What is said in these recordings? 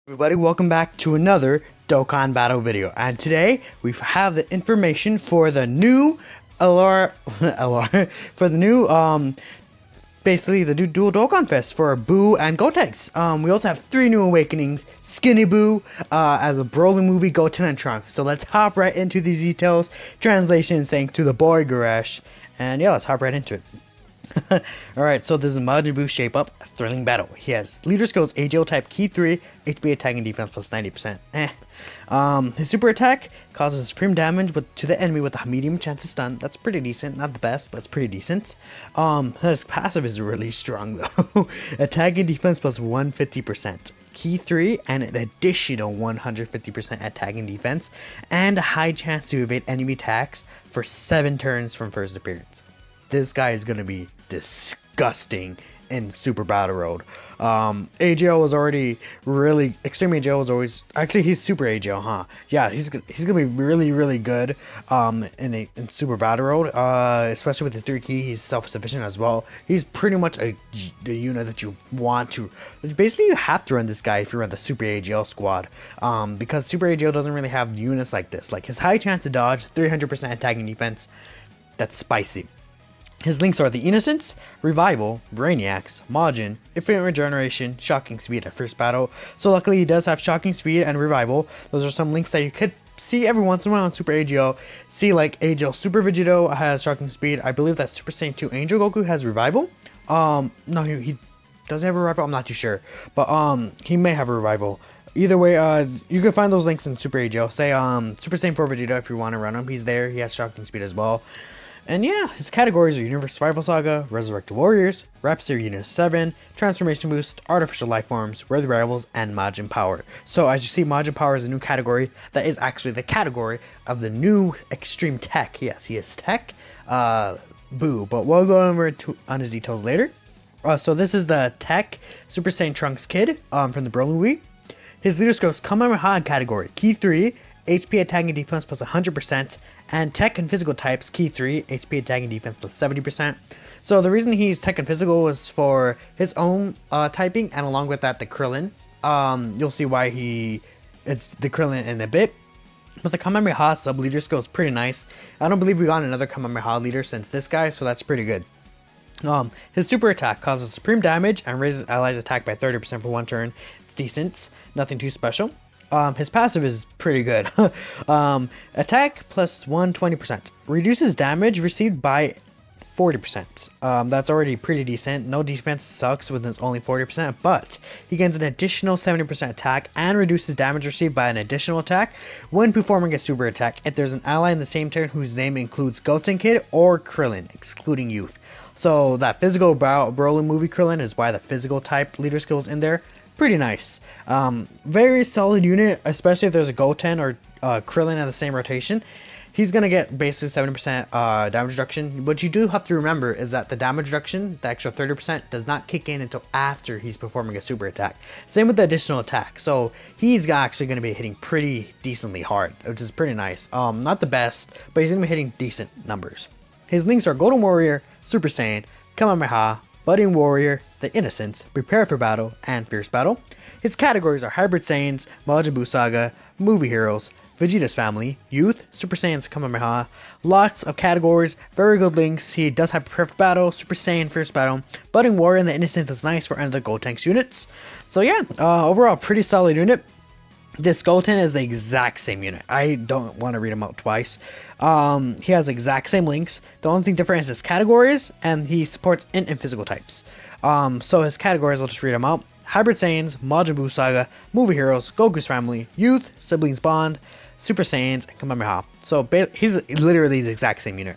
Everybody, welcome back to another Dokkan battle video, and today we have the information for the new for the new basically the new dual Dokkan Fest for Buu and Gotenks. We also have 3 new awakenings: Skinny Buu, as a Broly movie, Goten and Trunks. So let's hop right into these details. Translation thanks to the boy Goresh, and yeah, let's hop right into it. Alright, so this is Majin Buu shape up, thrilling battle. He has leader skills, AGL type, key 3, HP attack and defense plus 90%. His super attack causes supreme damage to the enemy with a medium chance of stun. That's pretty decent, not the best, but it's pretty decent. His passive is really strong though. Attack and defense plus 150%. Key 3 and an additional 150% attack and defense, and a high chance to evade enemy attacks for 7 turns from first appearance. This guy is gonna be disgusting in Super Battle Road. AGL was already really Extreme AGL was always actually he's Super AGL, huh? Yeah, he's gonna be really good in Super Battle Road. Especially with the 3 key, he's self-sufficient as well. He's pretty much the unit that you want to. Basically, you have to run this guy if you run the Super AGL squad. Because Super AGL doesn't really have units like this. Like his high chance to dodge, 300% attacking defense. That's spicy. His links are the Innocence, Revival, Brainiacs, Majin, Infinite Regeneration, Shocking Speed at first battle. So luckily he does have Shocking Speed and Revival. Those are some links that you could see every once in a while on Super AGL. See, like AGL Super Vegito has Shocking Speed. I believe that Super Saiyan 2 Angel Goku has Revival. No, he doesn't have a Revival. I'm not too sure, but he may have a Revival. Either way, you can find those links in Super AGL. Say Super Saiyan 4 Vegito if you want to run him. He's there. He has Shocking Speed as well. And yeah, his categories are Universe Survival Saga, Resurrected Warriors, Rhapsody Unit 7, Transformation Boost, Artificial Life Forms, Worthy Rivals, and Majin Power. So as you see, Majin Power is a new category that is actually the category of the new Extreme Tech. Yes, he is Tech, Buu, but we'll go over on his details later. So this is the Tech Super Saiyan Trunks Kid from the Broly movie. His leader skills Kamehameha category, Key 3, HP attack and defense plus 100%, and tech and physical types, key 3, HP attack and defense plus 70%. So the reason he's tech and physical was for his own typing, and along with that the Krillin. You'll see why it's the Krillin in a bit. But the Kamehameha sub leader skill is pretty nice. I don't believe we got another Kamehameha leader since this guy, so that's pretty good. His super attack causes supreme damage and raises allies attack by 30% for 1 turn. It's decent, nothing too special. His passive is pretty good. Attack plus 120%. Reduces damage received by 40%. That's already pretty decent. No defense sucks with his only 40%, but he gains an additional 70% attack and reduces damage received by an additional attack when performing a super attack if there's an ally in the same turn whose name includes Goten Kid or Krillin, excluding youth. So that physical Broly movie Krillin is why the physical type leader skill is in there. Pretty nice. Very solid unit, especially if there's a Goten or Krillin in the same rotation. He's gonna get basically 70% damage reduction. What you do have to remember is that the damage reduction, the extra 30%, does not kick in until after he's performing a super attack. Same with the additional attack. So he's actually gonna be hitting pretty decently hard, which is pretty nice. Not the best, but he's gonna be hitting decent numbers. His links are Golden Warrior, Super Saiyan, Kamehameha, Budding Warrior, The Innocence, Prepare for Battle, and Fierce Battle. His categories are Hybrid Saiyans, Majin Buu Saga, Movie Heroes, Vegeta's Family, Youth, Super Saiyans, Kamehameha. Lots of categories, very good links. He does have Prepare for Battle, Super Saiyan, Fierce Battle, Budding Warrior, and The Innocence is nice for any of the Gotenks units. So yeah, overall pretty solid unit. This Goten is the exact same unit. I don't want to read him out twice. He has exact same links. The only thing different is his categories, and he supports int and physical types. So his categories, I'll just read them out. Hybrid Saiyans, Majin Buu Saga, Movie Heroes, Goku's Family, Youth, Siblings Bond, Super Saiyans, and Kamehameha. So he's literally the exact same unit.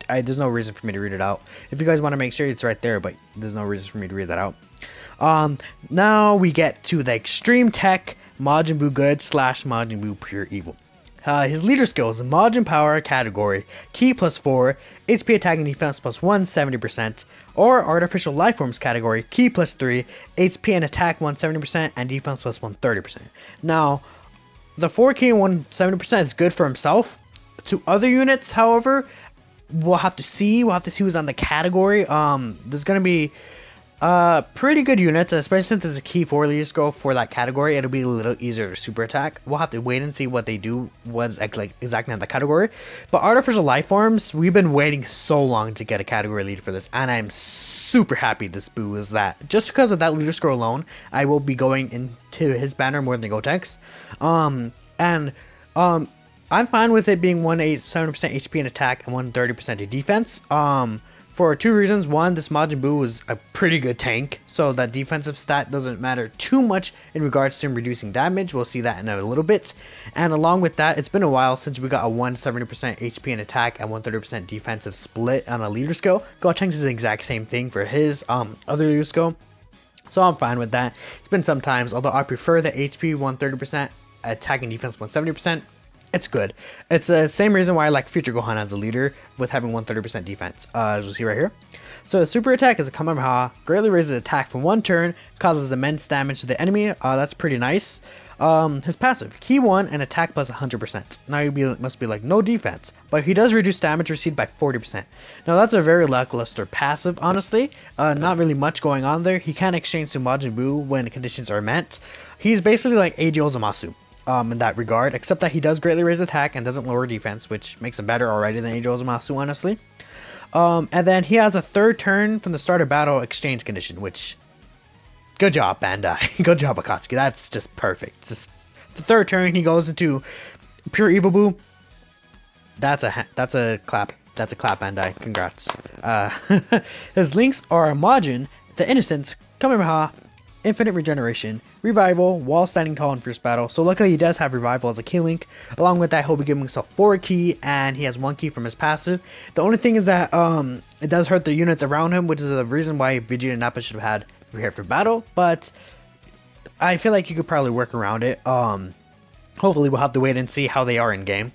There's no reason for me to read it out. If you guys want to make sure, it's right there, but there's no reason for me to read that out. Now we get to the Extreme Tech Majin Buu Good / Majin Buu Pure Evil. His leader skills, Majin Power category, Key plus 4, HP attack and defense plus 170%, or Artificial Life Forms category, Key plus 3, HP and attack 170% and defense plus 130%. Now, the 4 key and 170% is good for himself. To other units, however, we'll have to see who's on the category. There's gonna be Pretty good units, especially since it's a key 4 leader scroll for that category. It'll be a little easier to super attack. We'll have to wait and see what they do, what's like exactly in the category. But artificial life forms, we've been waiting so long to get a category lead for this, and I'm super happy this Buu is that. Just because of that leader scroll alone, I will be going into his banner more than Gotenks. I'm fine with it being 170% HP in attack and 130% in defense. For two reasons. One, this Majin Buu is a pretty good tank, so that defensive stat doesn't matter too much in regards to him reducing damage. We'll see that in a little bit. And along with that, it's been a while since we got a 170% HP in attack and 130% defensive split on a leader skill. Gotenks is the exact same thing for his other leader skill, so I'm fine with that. It's been some times, although I prefer the HP 130%, attack and defense 170%. It's good. It's the same reason why I like Future Gohan as a leader with having 130% defense, as you'll see right here. So the super attack is a Kamehameha, greatly raises attack for 1 turn, causes immense damage to the enemy. That's pretty nice. His passive, key 1 and attack plus 100%. Now you must be like, no defense, but he does reduce damage received by 40%. Now that's a very lackluster passive, honestly. Not really much going on there. He can exchange to Majin Buu when conditions are met. He's basically like AJ Ozamasu. In that regard, except that he does greatly raise attack and doesn't lower defense, which makes him better already than AJ Ozamasu, honestly. And then he has a 3rd turn from the start of battle exchange condition, which, good job, Bandai. Good job, Akatsuki. That's just perfect. Just the 3rd turn, he goes into pure evil Buu. That's a clap. That's a clap, Bandai. Congrats. His links are Majin, the Innocence, Kamehameha, Infinite Regeneration, Revival, while standing tall in fierce battle. So luckily he does have Revival as a key link. Along with that, he'll be giving himself 4 key, and he has 1 key from his passive. The only thing is that it does hurt the units around him, which is the reason why Vegeta and Nappa should have had prepared for battle. But I feel like you could probably work around it. Hopefully we'll have to wait and see how they are in game.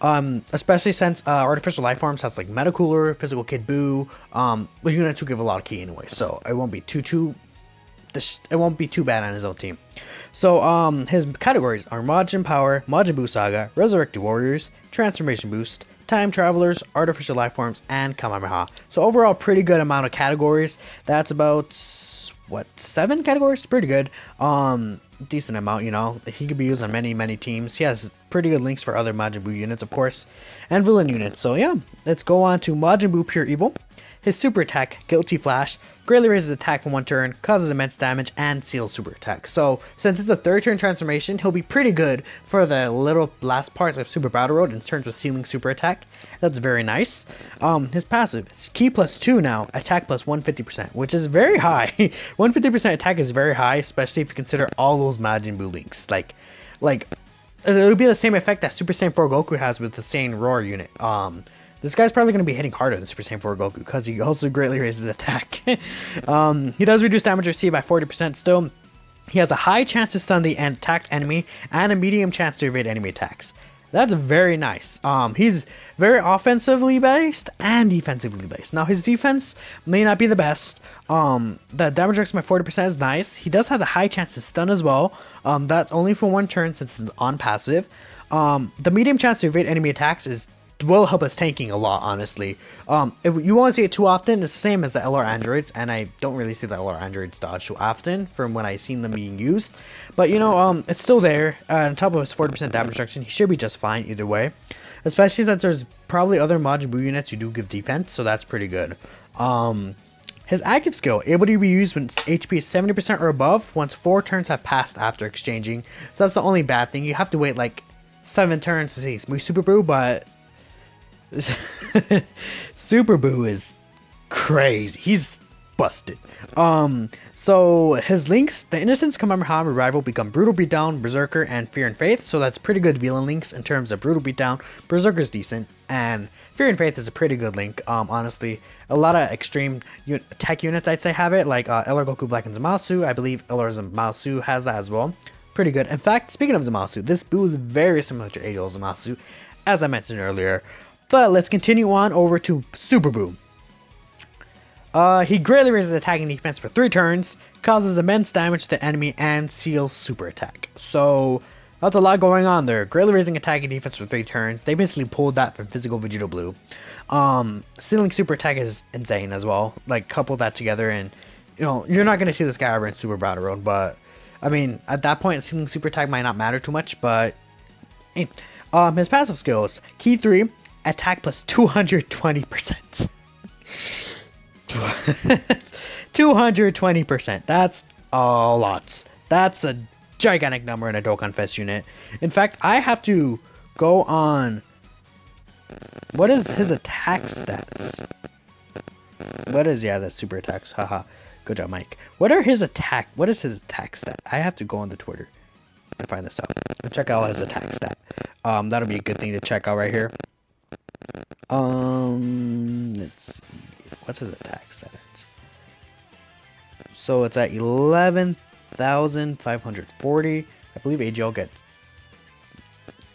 Especially since artificial life forms has like Meta Cooler, Physical Kid Buu, but units will give a lot of key anyway, so it won't be too bad on his own team. So his categories are Majin Power, Majin Buu Saga, Resurrected Warriors, Transformation Boost, Time Travelers, Artificial Life Forms, and Kamehameha. So overall, pretty good amount of categories. That's about, what, 7 categories? Pretty good. Decent amount, you know. He could be used on many teams. He has pretty good links for other Majin Buu units, of course, and villain units. So yeah, let's go on to Majin Buu Pure Evil. His super attack, Guilty Flash, greatly raises attack for 1 turn, causes immense damage, and seals super attack. So, since it's a 3rd turn transformation, he'll be pretty good for the little last parts of Super Battle Road in terms of sealing super attack. That's very nice. His passive, key plus 2 now, attack plus 150%, which is very high. 150% attack is very high, especially if you consider all those Majin Buu links. Like, it'll be the same effect that Super Saiyan 4 Goku has with the Saiyan Roar unit. This guy's probably going to be hitting harder than Super Saiyan 4 Goku, because he also greatly raises attack. He does reduce damage received by 40% still. He has a high chance to stun the attacked enemy, and a medium chance to evade enemy attacks. That's very nice. He's very offensively based and defensively based. Now, his defense may not be the best. The damage reduction by 40% is nice. He does have a high chance to stun as well. That's only for 1 turn since it's on passive. The medium chance to evade enemy attacks will help us tanking a lot, honestly. If you won't see it too often, it's the same as the LR androids, and I don't really see the LR androids dodge too often from when I've seen them being used. But you know, it's still there. On top of his 40% damage reduction, he should be just fine either way. Especially since there's probably other Majin Buu units who do give defense, so that's pretty good. His active skill, able to be used when HP is 70% or above once 4 turns have passed after exchanging. So that's the only bad thing. You have to wait like 7 turns to see Super Buu, but Super Buu is crazy. He's busted. So his links, the Innocence, Kamehameha, Revival become Brutal Beatdown, Berserker, and Fear and Faith. So that's pretty good villain links in terms of Brutal Beatdown. Berserker's decent, and Fear and Faith is a pretty good link. Honestly, a lot of extreme tech units I'd say have it, like LR Goku Black and Zamasu. I believe LR Zamasu has that as well. Pretty good. In fact, speaking of Zamasu, this Buu is very similar to AJ Zamasu, as I mentioned earlier. But let's continue on over to Super Buu. He greatly raises attack and defense for 3 turns, causes immense damage to the enemy, and seals super attack. So that's a lot going on there. Greatly raising attack and defense for 3 turns. They basically pulled that from Physical Vegeta Blue. Sealing super attack is insane as well. Like, couple that together and you're not gonna see this guy ever in Super Battle Road, but I mean, at that point, seeing super attack might not matter too much, but hey, his passive skills: Key 3, attack plus 220%. 220%. That's a lot. That's a gigantic number in a Dokkan Fest unit. In fact, I have to go on. What is his attack stats? What is, yeah, that's super attacks. Haha. Good job, Mike. What is his attack stat? I have to go on the Twitter and find this out. And check out his attack stat. That'll be a good thing to check out right here. Let's see. What's his attack stat? So it's at 11,540. I believe AGL gets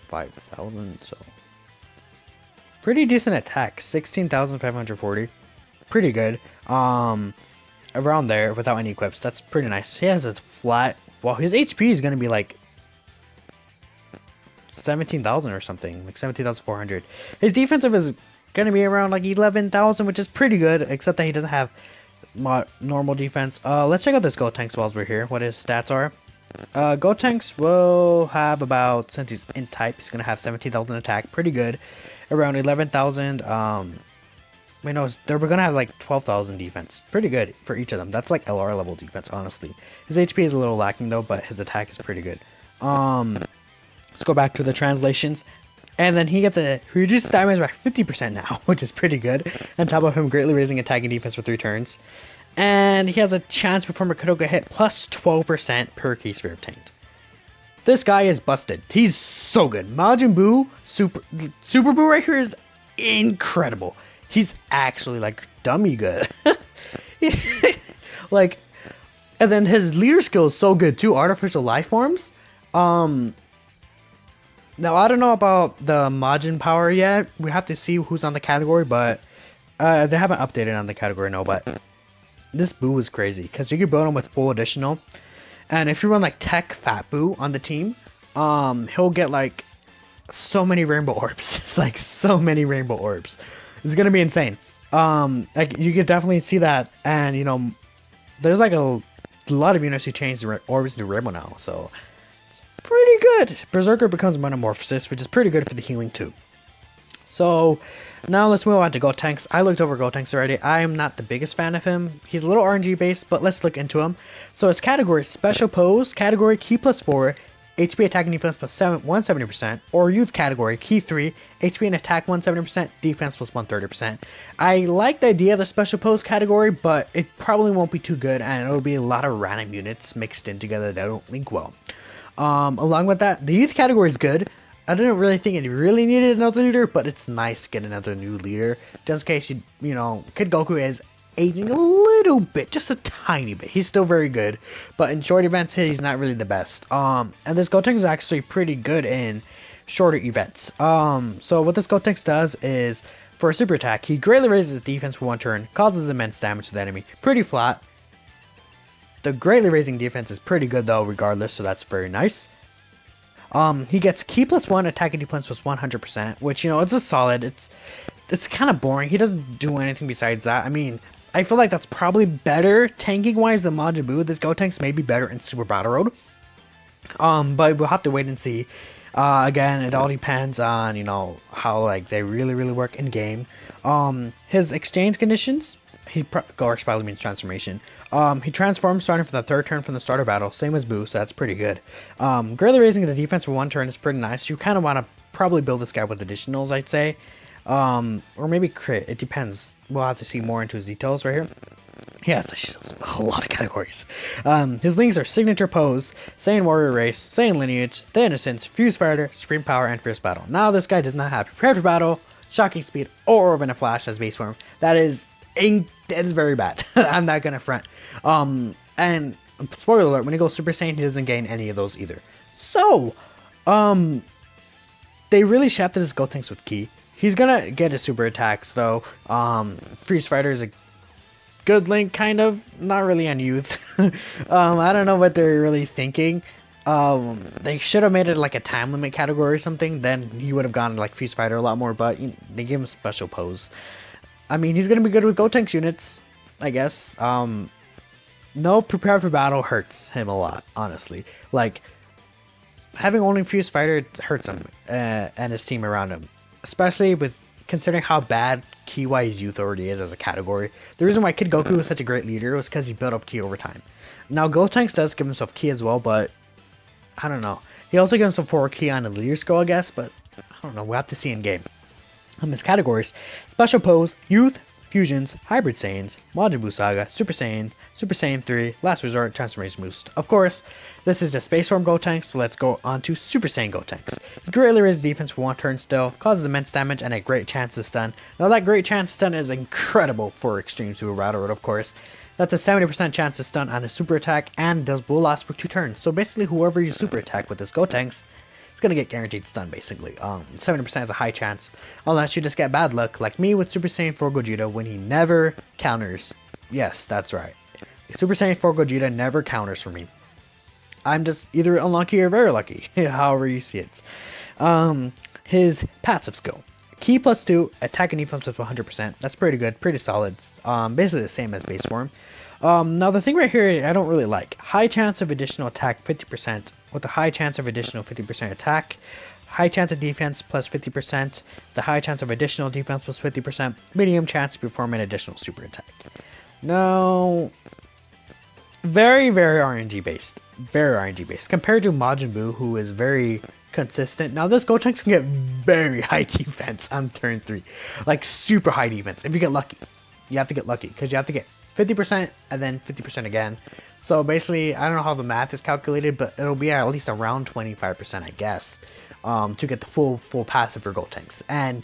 5,000, so pretty decent attack. 16,540. Pretty good. Around there without any equips. That's pretty nice. He has a flat. Well, his HP is gonna be like 17,000 or something, like 17,400. His defensive is gonna be around like 11,000, which is pretty good, except that he doesn't have normal defense. Let's check out this Gotenks while we're here. What his stats are. Gotenks will have about, since he's in type, he's gonna have 17,000 attack, pretty good. Around 11,000. Wait, no, we're gonna have like 12,000 defense. Pretty good for each of them. That's like LR level defense, honestly. His HP is a little lacking though, but his attack is pretty good. Let's go back to the translations. And then he gets a reduced damage by 50% now, which is pretty good. On top of him greatly raising attack and defense for 3 turns. And he has a chance to perform a critical hit plus 12% per key sphere obtained. This guy is busted. He's so good. Majin Buu, Super Buu right here is incredible. He's actually like dummy good. Like, and then his leader skill is so good too. Artificial life forms. Now I don't know about the Majin power yet. We have to see who's on the category, but they haven't updated on the category, no. But this Buu is crazy because you can build him with full additional, and if you run like Tech Fat Buu on the team, he'll get like so many rainbow orbs. It's like so many rainbow orbs. It's gonna be insane. Like you could definitely see that, and you know, there's like a lot of units who change the orbs to rainbow now, so it's pretty good. Berserker becomes Metamorphosis, which is pretty good for the healing too. So now let's move on to Gotenks. I looked over Gotenks already. I am not the biggest fan of him. He's a little RNG based, but let's look into him. So his category: Special Pose, category Key plus 4, HP attack and defense plus 170%, or youth category, Key 3, HP and attack 170%, defense plus 130%. I like the idea of the special pose category, but it probably won't be too good, and it'll be a lot of random units mixed in together that don't link well. Along with that, the youth category is good. I didn't really think it really needed another leader, but it's nice to get another new leader, just in case you know, Kid Goku is aging a little bit, just a tiny bit. He's still very good, but in short events, he's not really the best. And this Gotenks is actually pretty good in shorter events. So what this Gotenks does is, for a super attack, he greatly raises his defense for 1 turn, causes immense damage to the enemy. Pretty flat. The greatly raising defense is pretty good though, regardless, so that's very nice. He gets Key plus 1, attack and defense plus 100%, which, you know, it's a solid. It's kind of boring. He doesn't do anything besides that. I mean, I feel like that's probably better tanking wise than Majin Buu. This Gotenks may be better in Super Battle Road. But we'll have to wait and see. Again, it all depends on, you know, how like they really work in game. His exchange conditions, Garx probably means transformation. He transforms starting from the 3rd turn from the start of battle, same as Buu, so that's pretty good. Greatly raising the defense for 1 turn is pretty nice. You kind of want to probably build this guy with additionals, I'd say. Or maybe crit, it depends. We'll have to see more into his details right here. He has a lot of categories. His links are Signature Pose, Saiyan Warrior Race, Saiyan Lineage, The Innocence, Fuse Fighter, Supreme Power, and Fierce Battle. Now this guy does not have Prepared for Battle, Shocking Speed, or Orb and a Flash as base form. That is very bad. I'm not gonna front. And spoiler alert, when he goes Super Saiyan, he doesn't gain any of those either. So, they really shafted his Gotenks with Ki. He's gonna get his super attacks though. Freeze Fighter is a good link, kind of. Not really on youth. I don't know what they're really thinking. They should have made it like a time limit category or something. Then he would have gone like Freeze Fighter a lot more. But you know, they gave him Special Pose. I mean, he's gonna be good with Gotenks units, I guess. no prepared for battle hurts him a lot, honestly. Like, having only fused fighter hurts him and his team around him, especially with considering how bad ki-wise youth already is as a category. The reason why Kid Goku was such a great leader was because he built up ki over time. Now Gotenks does give himself ki as well, but I don't know. He also gives himself 4 ki on the leader skill, I guess, but I don't know. We'll have to see in game. His categories: Special Pose, Youth, Fusions, Hybrid Saiyans, Majin Buu Saga, Super Saiyan 3, Last Resort, Transformation Boost. Of course, this is just Base Form Gotenks, so let's go on to Super Saiyan Gotenks. He greatly raises defense for 1 turn still, causes immense damage, and a great chance to stun. Now that great chance to stun is incredible for Extreme Super Battle Road, of course. That's a 70% chance to stun on a super attack, and does will last for 2 turns. So basically, whoever you super attack with this Gotenks, gonna get guaranteed stun basically. 70% is a high chance, unless you just get bad luck, like me with Super Saiyan 4 Gogeta when he never counters. Yes, that's right. Super Saiyan 4 Gogeta never counters for me. I'm just either unlucky or very lucky, however you see it. His passive skill: Ki +2, attack and defense with 100%. That's pretty good, pretty solid. Basically the same as base form. Now the thing right here I don't really like: high chance of additional attack 50%, with a high chance of additional 50% attack, high chance of defense plus 50%, the high chance of additional defense plus 50%, medium chance to perform an additional super attack. Now, very RNG based, compared to Majin Buu, who is very consistent. Now this Gotenks can get very high defense on turn 3, like super high defense if you get lucky. You have to get lucky because you have to get 50% and then 50% again. So basically, I don't know how the math is calculated, but it'll be at least around 25%, I guess, to get the full passive for Gotenks. And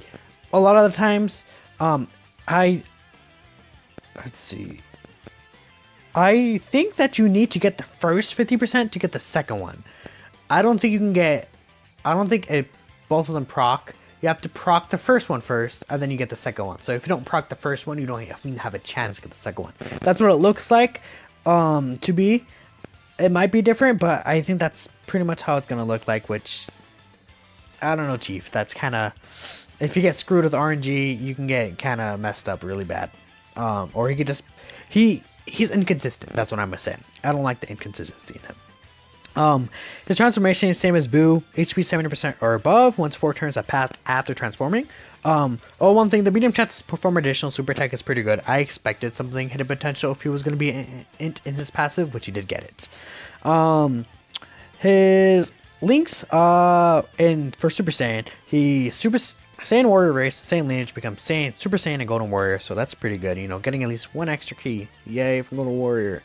a lot of the times, let's see. I think that you need to get the first 50% to get the second one. I don't think you can get. I don't think both of them proc. You have to proc the first one first, and then you get the second one. So if you don't proc the first one, you don't even have a chance to get the second one. That's what it looks like. To be, it might be different, but I think that's pretty much how it's gonna look like. Which, I don't know, Chief. That's kind of, if you get screwed with RNG, you can get kind of messed up really bad. Or he could just, he's inconsistent. That's what I'm gonna say. I don't like the inconsistency in him. His transformation is same as Buu, HP 70% or above once 4 turns have passed after transforming. One thing, the medium chance to perform additional super attack is pretty good. I expected something hidden potential if he was going to be in his passive, which he did get it. His links, for Super Saiyan, he Super Saiyan Warrior race, Saiyan lineage becomes Saiyan, Super Saiyan and Golden Warrior, so that's pretty good, you know, getting at least 1 extra key. Yay for Golden Warrior.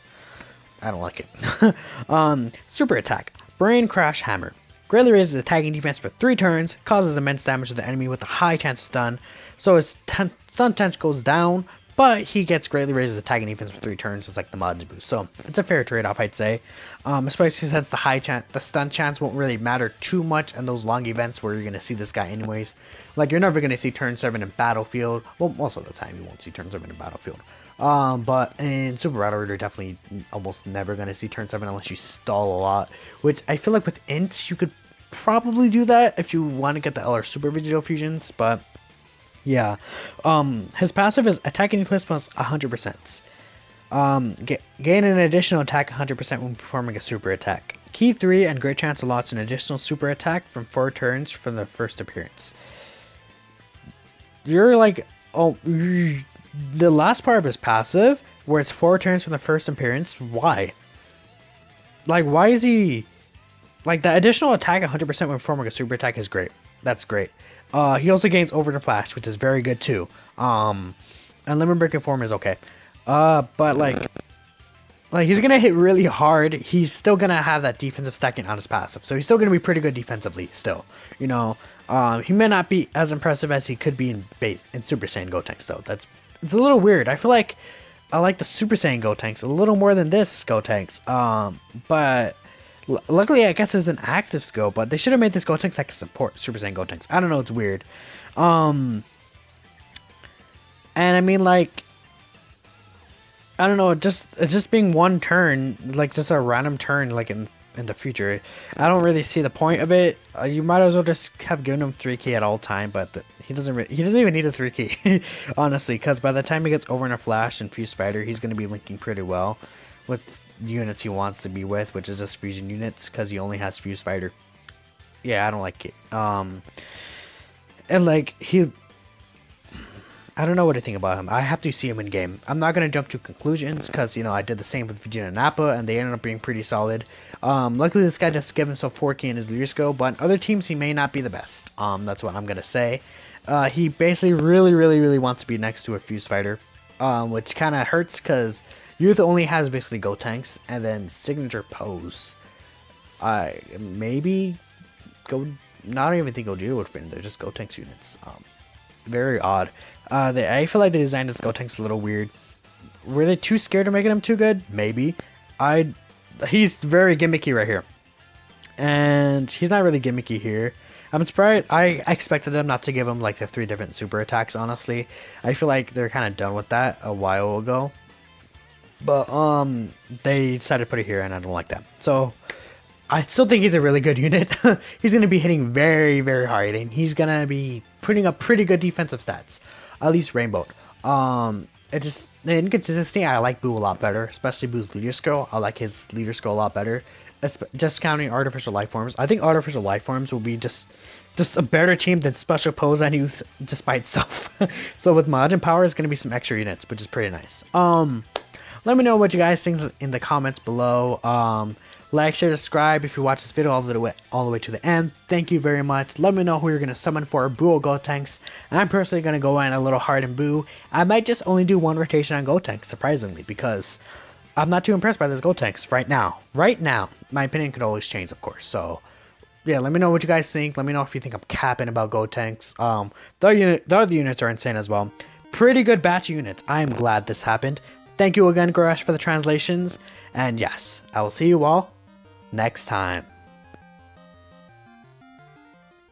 I don't like it. Super attack, Brain Crash Hammer. Greatly raises attacking defense for 3 turns, causes immense damage to the enemy with a high chance of stun. So his stun chance goes down, but he gets greatly raises attacking defense for 3 turns, just like the Majin Buu. So it's a fair trade-off, I'd say. Especially since the stun chance won't really matter too much in those long events where you're gonna see this guy anyways. Like, you're never gonna see turn 7 in Battlefield. Well, most of the time you won't see turn 7 in Battlefield. But in Super Battle Road, you're definitely almost never going to see turn 7 unless you stall a lot. Which I feel like with Int, you could probably do that if you want to get the LR Super Vegito Fusions. But yeah, his passive is attacking defense plus 100%. Gain an additional attack 100% when performing a super attack. Key 3 and great chance to launch an additional super attack from 4 turns from the first appearance. You're like, the last part of his passive, where it's 4 turns from the first appearance, why? Like, why is he... Like, the additional attack 100% when performing a super attack is great. That's great. He also gains over the flash, which is very good too. And limit breaking form is okay. But like he's gonna hit really hard. He's still gonna have that defensive stacking on his passive, so he's still gonna be pretty good defensively still. You know, he may not be as impressive as he could be in Super Saiyan Gotenks though. It's a little weird. I feel like I like the Super Saiyan Gotenks a little more than this Gotenks. But luckily, I guess it's an active skill. But they should have made this Gotenks like a support Super Saiyan Gotenks. I don't know. It's weird. And I mean, like, I don't know. It's just being 1 turn, like just a random turn, like in the future. I don't really see the point of it. You might as well just have given him 3 key at all time, but he doesn't even need a 3 key, honestly, because by the time he gets over in a flash and Fuse Spider, he's going to be linking pretty well with units he wants to be with, which is just fusion units, because he only has fuse fighter. Yeah, I don't like it. And like I don't know what to think about him. I have to see him in game. I'm not gonna jump to conclusions because I did the same with Vegeta and Nappa, and they ended up being pretty solid. Luckily this guy just gave himself 4K in his leader skill, but on other teams he may not be the best. That's what I'm gonna say. He basically really wants to be next to a fuse fighter, which kind of hurts because Youth only has basically Gotenks and then signature pose. Maybe go. Not even think Gogeta would fit in there. Just Gotenks units. Very odd. I feel like the design of Gotenks a little weird. Were they too scared of making him too good? Maybe. He's very gimmicky right here, and he's not really gimmicky here. I'm surprised. I expected them not to give him like the 3 different super attacks. Honestly, I feel like they're kind of done with that a while ago. But they decided to put it here, and I don't like that. So I still think he's a really good unit. He's going to be hitting very hard, and he's going to be putting up pretty good defensive stats. At least Rainbow. The inconsistency, I like Buu a lot better, especially Buu's leader skill. I like his leader skill a lot better. Just counting artificial life forms. I think artificial life forms will be just a better team than special pose and Youth just by itself. So with Majin Power, it's going to be some extra units, which is pretty nice. Let me know what you guys think in the comments below. Like, share, subscribe if you watch this video all the way to the end. Thank you very much. Let me know who you're going to summon for Buu or Gotenks. I'm personally going to go in a little hard in Buu. I might just only do 1 rotation on Gotenks, surprisingly, because I'm not too impressed by this Gotenks right now. Right now. My opinion could always change, of course. So, yeah, let me know what you guys think. Let me know if you think I'm capping about Gotenks. The other units are insane as well. Pretty good batch units. I am glad this happened. Thank you again, Goresh, for the translations. And yes, I will see you all next time.